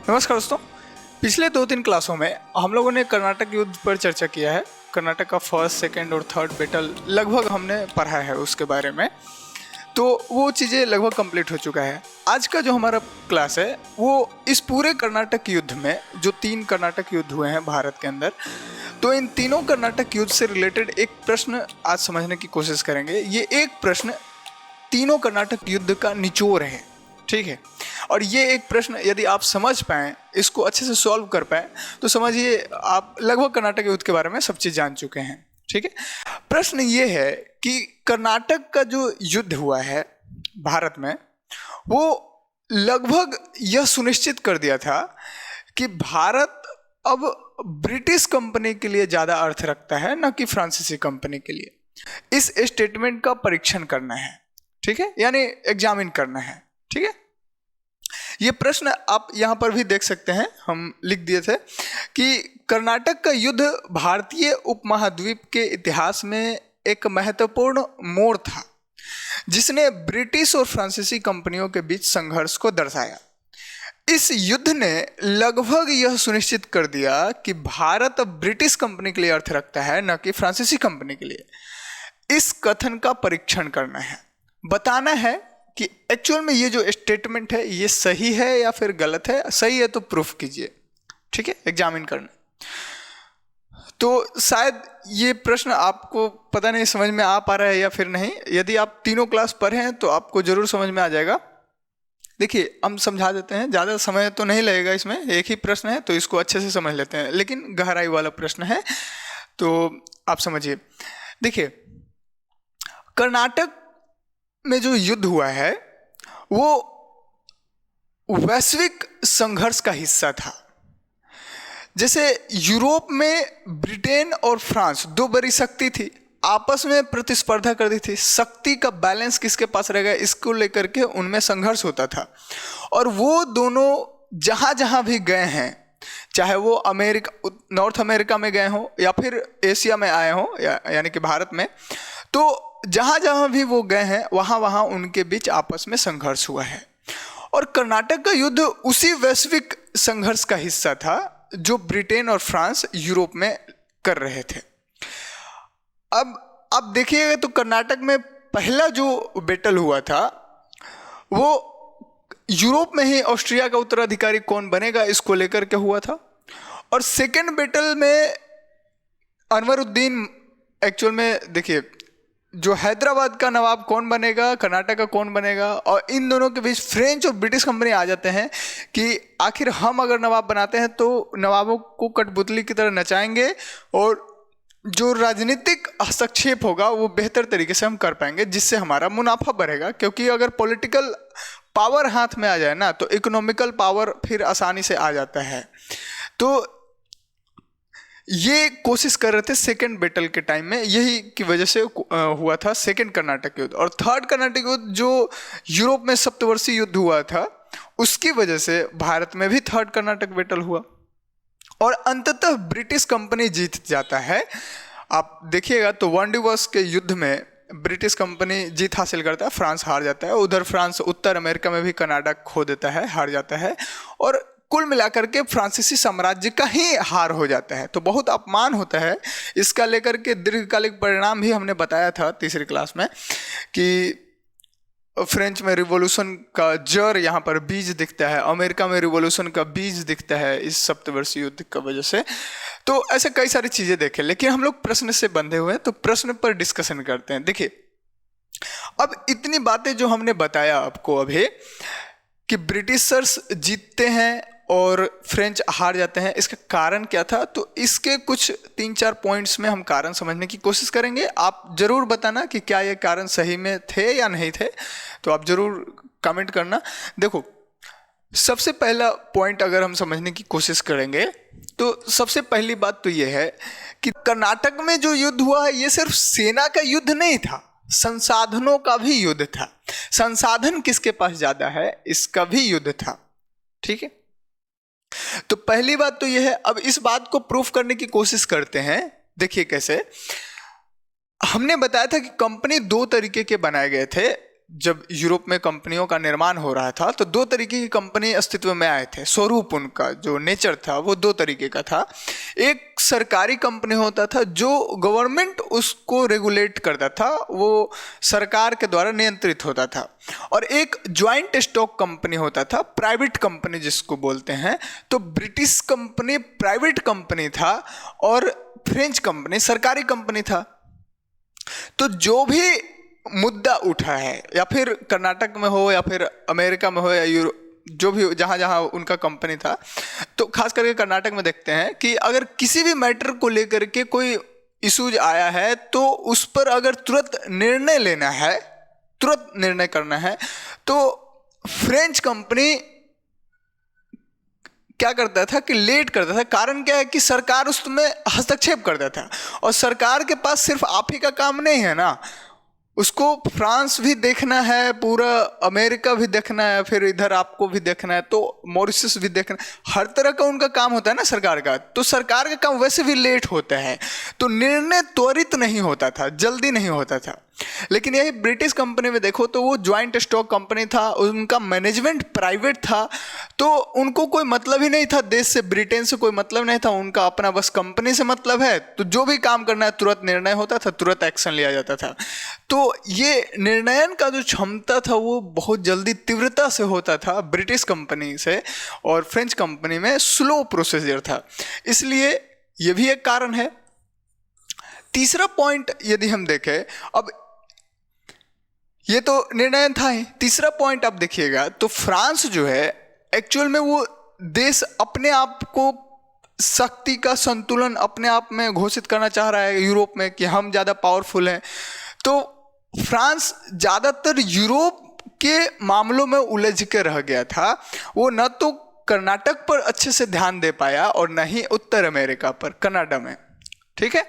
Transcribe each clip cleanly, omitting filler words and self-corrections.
नमस्कार दोस्तों। पिछले 2-3 क्लासों में हम लोगों ने कर्नाटक युद्ध पर चर्चा किया है। कर्नाटक का फर्स्ट, सेकंड और थर्ड बैटल लगभग हमने पढ़ा है उसके बारे में, तो वो चीज़ें लगभग कंप्लीट हो चुका है। आज का जो हमारा क्लास है वो इस पूरे कर्नाटक युद्ध में जो 3 कर्नाटक युद्ध हुए हैं भारत के अंदर, तो इन तीनों कर्नाटक युद्ध से रिलेटेड एक प्रश्न आज समझने की कोशिश करेंगे। ये एक प्रश्न तीनों कर्नाटक युद्ध का निचोड़ है, ठीक है। और ये एक प्रश्न यदि आप समझ पाएँ, इसको अच्छे से सॉल्व कर पाएँ, तो समझिए आप लगभग कर्नाटक युद्ध के बारे में सब चीज़ जान चुके हैं, ठीक है। प्रश्न ये है कि कर्नाटक का जो युद्ध हुआ है भारत में, वो लगभग यह सुनिश्चित कर दिया था कि भारत अब ब्रिटिश कंपनी के लिए ज़्यादा अर्थ रखता है, न कि फ्रांसीसी कंपनी के लिए। इस स्टेटमेंट का परीक्षण करना है, ठीक है, यानी एग्जामिन करना है, ठीक है। ये प्रश्न आप यहाँ पर भी देख सकते हैं, हम लिख दिए थे कि कर्नाटक का युद्ध भारतीय उपमहाद्वीप के इतिहास में एक महत्वपूर्ण मोड़ था, जिसने ब्रिटिश और फ्रांसीसी कंपनियों के बीच संघर्ष को दर्शाया। इस युद्ध ने लगभग यह सुनिश्चित कर दिया कि भारत अब ब्रिटिश कंपनी के लिए अर्थ रखता है, न कि फ्रांसीसी कंपनी के लिए। इस कथन का परीक्षण करना है, बताना है कि एक्चुअल में ये जो स्टेटमेंट है ये सही है या फिर गलत है। सही है तो प्रूफ कीजिए, ठीक है, एग्जामिन करना। तो शायद ये प्रश्न आपको पता नहीं समझ में आ पा रहा है या फिर नहीं। यदि आप तीनों क्लास पढ़े हैं तो आपको जरूर समझ में आ जाएगा। देखिए, हम समझा देते हैं, ज़्यादा समय तो नहीं लगेगा इसमें, एक ही प्रश्न है तो इसको अच्छे से समझ लेते हैं, लेकिन गहराई वाला प्रश्न है तो आप समझिए। देखिए, कर्नाटक में जो युद्ध हुआ है वो वैश्विक संघर्ष का हिस्सा था। जैसे यूरोप में ब्रिटेन और फ्रांस 2 बड़ी शक्ति थी, आपस में प्रतिस्पर्धा करती थी। शक्ति का बैलेंस किसके पास रहेगा इसको लेकर के उनमें संघर्ष होता था। और वो दोनों जहाँ जहाँ भी गए हैं, चाहे वो अमेरिका, नॉर्थ अमेरिका में गए हों या फिर एशिया में आए हों, यानी कि भारत में, तो जहाँ जहाँ भी वो गए हैं वहाँ वहाँ उनके बीच आपस में संघर्ष हुआ है। और कर्नाटक का युद्ध उसी वैश्विक संघर्ष का हिस्सा था जो ब्रिटेन और फ्रांस यूरोप में कर रहे थे। अब आप देखिएगा तो कर्नाटक में पहला जो बैटल हुआ था वो यूरोप में ही ऑस्ट्रिया का उत्तराधिकारी कौन बनेगा इसको लेकर के हुआ था। और सेकेंड बैटल में अनवरुद्दीन, एक्चुअल में देखिए, जो हैदराबाद का नवाब कौन बनेगा, कर्नाटक का कौन बनेगा, और इन दोनों के बीच फ्रेंच और ब्रिटिश कंपनी आ जाते हैं कि आखिर हम अगर नवाब बनाते हैं तो नवाबों को कठपुतली की तरह नचाएंगे और जो राजनीतिक हस्तक्षेप होगा वो बेहतर तरीके से हम कर पाएंगे, जिससे हमारा मुनाफा बढ़ेगा। क्योंकि अगर पॉलिटिकल पावर हाथ में आ जाए ना तो इकोनॉमिकल पावर फिर आसानी से आ जाता है। तो ये कोशिश कर रहे थे सेकेंड बैटल के टाइम में, यही की वजह से हुआ था सेकेंड कर्नाटक युद्ध। और थर्ड कर्नाटक युद्ध जो यूरोप में सप्तवर्षीय युद्ध हुआ था, उसकी वजह से भारत में भी थर्ड कर्नाटक बैटल हुआ और अंततः ब्रिटिश कंपनी जीत जाता है। आप देखिएगा तो वांडीवर्स के युद्ध में ब्रिटिश कंपनी जीत हासिल करता है, फ्रांस हार जाता है। उधर फ्रांस उत्तर अमेरिका में भी कनाडा खो देता है, हार जाता है, और कुल मिलाकर के फ्रांसीसी साम्राज्य का ही हार हो जाता है। तो बहुत अपमान होता है। इसका लेकर के दीर्घकालिक परिणाम भी हमने बताया था तीसरी क्लास में कि फ्रेंच में रिवॉल्यूशन का जड़ यहाँ पर बीज दिखता है, अमेरिका में रिवॉल्यूशन का बीज दिखता है इस सप्तवर्षीय युद्ध की वजह से। तो ऐसे कई सारी चीज़ें देखें, लेकिन हम लोग प्रश्न से बंधे हुए हैं तो प्रश्न पर डिस्कशन करते हैं। देखिए, अब इतनी बातें जो हमने बताया आपको अभी कि ब्रिटिशर्स जीतते हैं और फ्रेंच हार जाते हैं, इसका कारण क्या था, तो इसके कुछ 3-4 पॉइंट्स में हम कारण समझने की कोशिश करेंगे। आप जरूर बताना कि क्या ये कारण सही में थे या नहीं थे, तो आप जरूर कमेंट करना। देखो, सबसे पहला पॉइंट अगर हम समझने की कोशिश करेंगे तो सबसे पहली बात तो ये है कि कर्नाटक में जो युद्ध हुआ है ये सिर्फ सेना का युद्ध नहीं था, संसाधनों का भी युद्ध था। संसाधन किसके पास ज़्यादा है इसका भी युद्ध था, ठीक है। तो पहली बात तो यह है। अब इस बात को प्रूफ करने की कोशिश करते हैं। देखिए कैसे, हमने बताया था कि कंपनी 2 तरीके के बनाए गए थे, जब यूरोप में कंपनियों का निर्माण हो रहा था तो दो तरीके की कंपनी अस्तित्व में आए थे। स्वरूप उनका जो नेचर था वो दो तरीके का था। एक सरकारी कंपनी होता था जो गवर्नमेंट उसको रेगुलेट करता था, वो सरकार के द्वारा नियंत्रित होता था। और एक ज्वाइंट स्टॉक कंपनी होता था, प्राइवेट कंपनी जिसको बोलते हैं। तो ब्रिटिश कंपनी प्राइवेट कंपनी था और फ्रेंच कंपनी सरकारी कंपनी था। तो जो भी मुद्दा उठा है, या फिर कर्नाटक में हो या फिर अमेरिका में हो या यूरोप, जो भी जहाँ जहाँ उनका कंपनी था, तो खास करके कर्नाटक में देखते हैं कि अगर किसी भी मैटर को लेकर के कोई इशूज आया है तो उस पर अगर तुरंत निर्णय लेना है, तुरंत निर्णय करना है, तो फ्रेंच कंपनी क्या करता था कि लेट करता था। कारण क्या है कि सरकार उसमें हस्तक्षेप करता था, और सरकार के पास सिर्फ आप ही का काम नहीं है ना, उसको फ्रांस भी देखना है, पूरा अमेरिका भी देखना है, फिर इधर आपको भी देखना है, तो मॉरिशस भी देखना है। हर तरह का उनका काम होता है ना सरकार का। तो सरकार का काम वैसे भी लेट होता है, तो निर्णय त्वरित नहीं होता था, जल्दी नहीं होता था। लेकिन यही ब्रिटिश कंपनी में देखो तो वो ज्वाइंट स्टॉक कंपनी था, उनका मैनेजमेंट प्राइवेट था, तो उनको कोई मतलब ही नहीं था देश से, ब्रिटेन से कोई मतलब नहीं था, उनका अपना बस कंपनी से मतलब है। तो जो भी काम करना है तुरंत निर्णय होता था, तुरंत एक्शन लिया जाता था। तो ये निर्णयन का जो क्षमता था वो बहुत जल्दी तीव्रता से होता था ब्रिटिश कंपनी से, और फ्रेंच कंपनी में स्लो प्रोसीजर था। इसलिए ये भी एक कारण है। तीसरा पॉइंट यदि हम देखें, अब ये तो निर्णय था ही, तीसरा पॉइंट आप देखिएगा तो फ्रांस जो है एक्चुअल में वो देश अपने आप को शक्ति का संतुलन अपने आप में घोषित करना चाह रहा है यूरोप में कि हम ज़्यादा पावरफुल हैं। तो फ्रांस ज़्यादातर यूरोप के मामलों में उलझ के रह गया था। वो न तो कर्नाटक पर अच्छे से ध्यान दे पाया और न ही उत्तर अमेरिका पर, कनाडा में, ठीक है।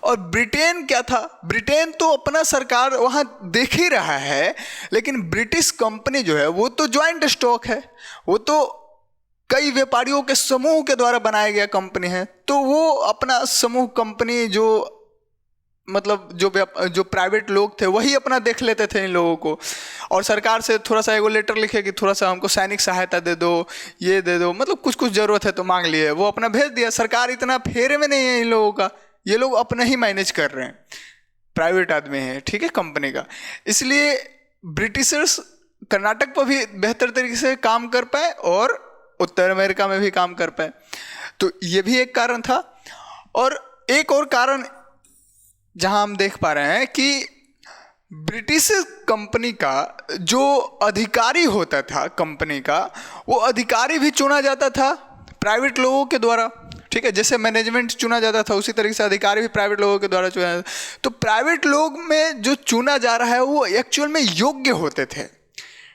और ब्रिटेन क्या था, ब्रिटेन तो अपना सरकार वहाँ देख ही रहा है, लेकिन ब्रिटिश कंपनी जो है वो तो ज्वाइंट स्टॉक है, वो तो कई व्यापारियों के समूह के द्वारा बनाया गया कंपनी है। तो वो अपना समूह कंपनी जो मतलब जो प्राइवेट लोग थे वही अपना देख लेते थे इन लोगों को, और सरकार से थोड़ा सा एगो लेटर लिखे कि थोड़ा सा हमको सैनिक सहायता दे दो, ये दे दो, मतलब कुछ कुछ जरूरत है तो मांग लिए, वो अपना भेज दिया। सरकार इतना फेरे में नहीं है इन लोगों का, ये लोग अपना ही मैनेज कर रहे हैं, प्राइवेट आदमी है, ठीक है, कंपनी का। इसलिए ब्रिटिशर्स कर्नाटक पर भी बेहतर तरीके से काम कर पाए और उत्तर अमेरिका में भी काम कर पाए। तो ये भी एक कारण था। और एक और कारण जहां हम देख पा रहे हैं कि ब्रिटिश कंपनी का जो अधिकारी होता था कंपनी का, वो अधिकारी भी चुना जाता था प्राइवेट लोगों के द्वारा, ठीक है। जैसे मैनेजमेंट चुना जाता था उसी तरीके से अधिकारी भी प्राइवेट लोगों के द्वारा चुना जाता था। तो प्राइवेट लोग में जो चुना जा रहा है वो एक्चुअल में योग्य होते थे,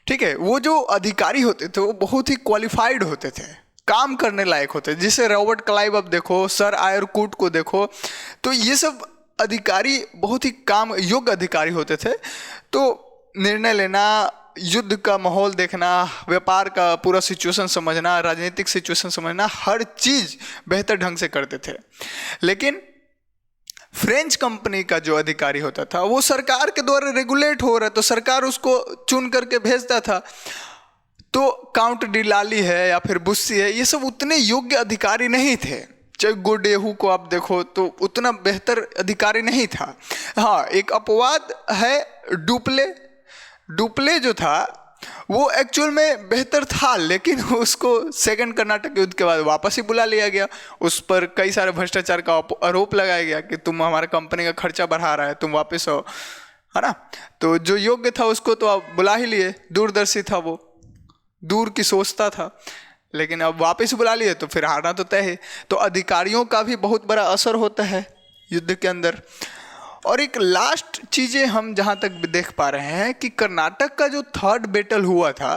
ठीक है। वो जो अधिकारी होते थे वो बहुत ही क्वालिफाइड होते थे, काम करने लायक होते थे। जैसे रॉबर्ट क्लाइव अब देखो, सर आयरकूट को देखो, तो ये सब अधिकारी बहुत ही काम योग्य अधिकारी होते थे। तो निर्णय लेना, युद्ध का माहौल देखना, व्यापार का पूरा सिचुएशन समझना, राजनीतिक सिचुएशन समझना, हर चीज़ बेहतर ढंग से करते थे। लेकिन फ्रेंच कंपनी का जो अधिकारी होता था वो सरकार के द्वारा रेगुलेट हो रहा, तो सरकार उसको चुन करके भेजता था। तो काउंट डिलाली है या फिर बुस्सी है, ये सब उतने योग्य अधिकारी नहीं थे। चाहे गोडेहू को आप देखो तो उतना बेहतर अधिकारी नहीं था। हाँ, एक अपवाद है डुप्ले जो था वो एक्चुअल में बेहतर था, लेकिन उसको सेकंड कर्नाटक युद्ध के बाद वापस ही बुला लिया गया। उस पर कई सारे भ्रष्टाचार का आरोप लगाया गया कि तुम हमारे कंपनी का खर्चा बढ़ा रहा है, तुम वापस आओ, है ना। तो जो योग्य था उसको तो आप बुला ही लिए, दूरदर्शी था, वो दूर की सोचता था, लेकिन अब वापस बुला लिए तो फिर हारना तो तय है। तो अधिकारियों का भी बहुत बड़ा असर होता है युद्ध के अंदर। और एक लास्ट चीज़ें हम जहाँ तक देख पा रहे हैं कि कर्नाटक का जो थर्ड बैटल हुआ था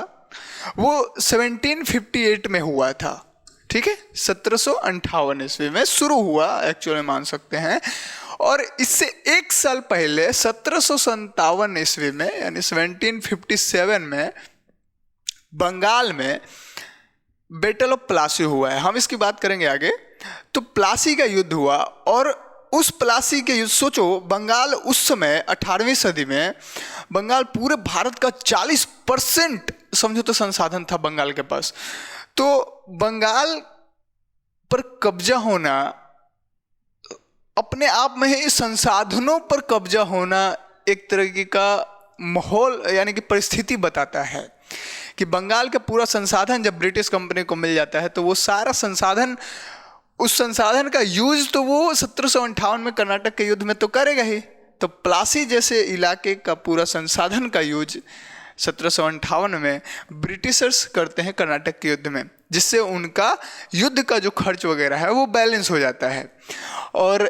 वो 1758 में हुआ था, ठीक है। 1758 ईस्वी में शुरू हुआ एक्चुअली में मान सकते हैं। और इससे एक साल पहले 1757 ईस्वी में यानी 1757 में बंगाल में बैटल ऑफ प्लासी हुआ है। हम इसकी बात करेंगे आगे। तो प्लासी का युद्ध हुआ और उस प्लासी के युद्ध, सोचो बंगाल उस समय 18वीं सदी में बंगाल पूरे भारत का 40% समझो तो संसाधन था बंगाल के पास। तो बंगाल पर कब्जा होना अपने आप में ही संसाधनों पर कब्जा होना एक तरीके का माहौल यानी कि परिस्थिति बताता है कि बंगाल का पूरा संसाधन जब ब्रिटिश कंपनी को मिल जाता है तो वो सारा संसाधन, उस संसाधन का यूज तो वो 1758 में कर्नाटक के युद्ध में तो करेगा ही। तो प्लासी जैसे इलाके का पूरा संसाधन का यूज 1758 में ब्रिटिशर्स करते हैं कर्नाटक के युद्ध में, जिससे उनका युद्ध का जो खर्च वगैरह है वो बैलेंस हो जाता है। और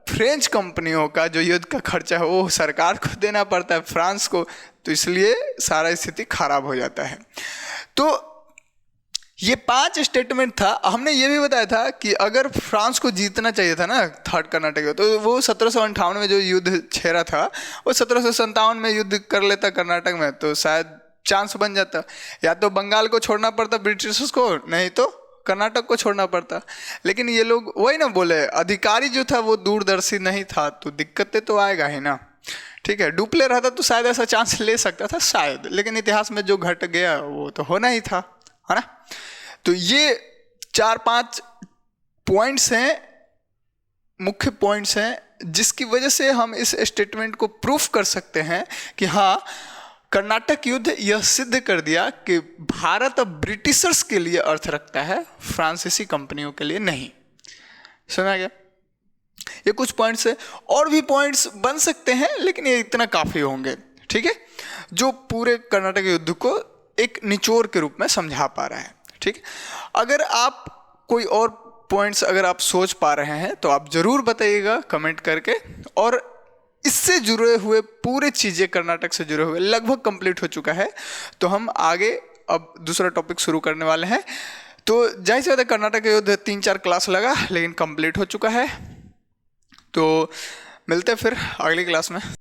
फ्रेंच कंपनियों का जो युद्ध का खर्चा है वो सरकार को देना पड़ता है, फ्रांस को, तो इसलिए सारा स्थिति खराब हो जाता है। तो ये 5 स्टेटमेंट था। हमने ये भी बताया था कि अगर फ्रांस को जीतना चाहिए था ना थर्ड कर्नाटक युद्ध, तो वो 1758 में जो युद्ध छेड़ा था वो 1757 में युद्ध कर लेता कर्नाटक में, तो शायद चांस बन जाता। या तो बंगाल को छोड़ना पड़ता ब्रिटिशर्स को, नहीं तो कर्नाटक को छोड़ना पड़ता। लेकिन ये लोग वही ना बोले, अधिकारी जो था वो दूरदर्शी नहीं था, तो दिक्कतें तो आएगा ही ना। ठीक है, डुप्ले रहता तो शायद ऐसा चांस ले सकता था शायद, लेकिन इतिहास में जो घट गया वो तो होना ही था, है ना। तो ये 4-5 पॉइंट्स हैं, मुख्य पॉइंट्स हैं, जिसकी वजह से हम इस स्टेटमेंट को प्रूफ कर सकते हैं कि हाँ, कर्नाटक युद्ध यह सिद्ध कर दिया कि भारत अब ब्रिटिशर्स के लिए अर्थ रखता है, फ्रांसीसी कंपनियों के लिए नहीं। सुना गया? ये कुछ पॉइंट्स है, और भी पॉइंट्स बन सकते हैं, लेकिन ये इतना काफ़ी होंगे, ठीक है, जो पूरे कर्नाटक युद्ध को एक निचोड़ के रूप में समझा पा रहा है। ठीक, अगर आप कोई और पॉइंट्स अगर आप सोच पा रहे हैं तो आप ज़रूर बताइएगा कमेंट करके। और इससे जुड़े हुए पूरे चीज़ें कर्नाटक से जुड़े हुए लगभग कंप्लीट हो चुका है, तो हम आगे अब दूसरा टॉपिक शुरू करने वाले हैं। तो जाहिर सी बात है कर्नाटक का युद्ध 3-4 क्लास लगा, लेकिन कंप्लीट हो चुका है। तो मिलते हैं फिर अगली क्लास में।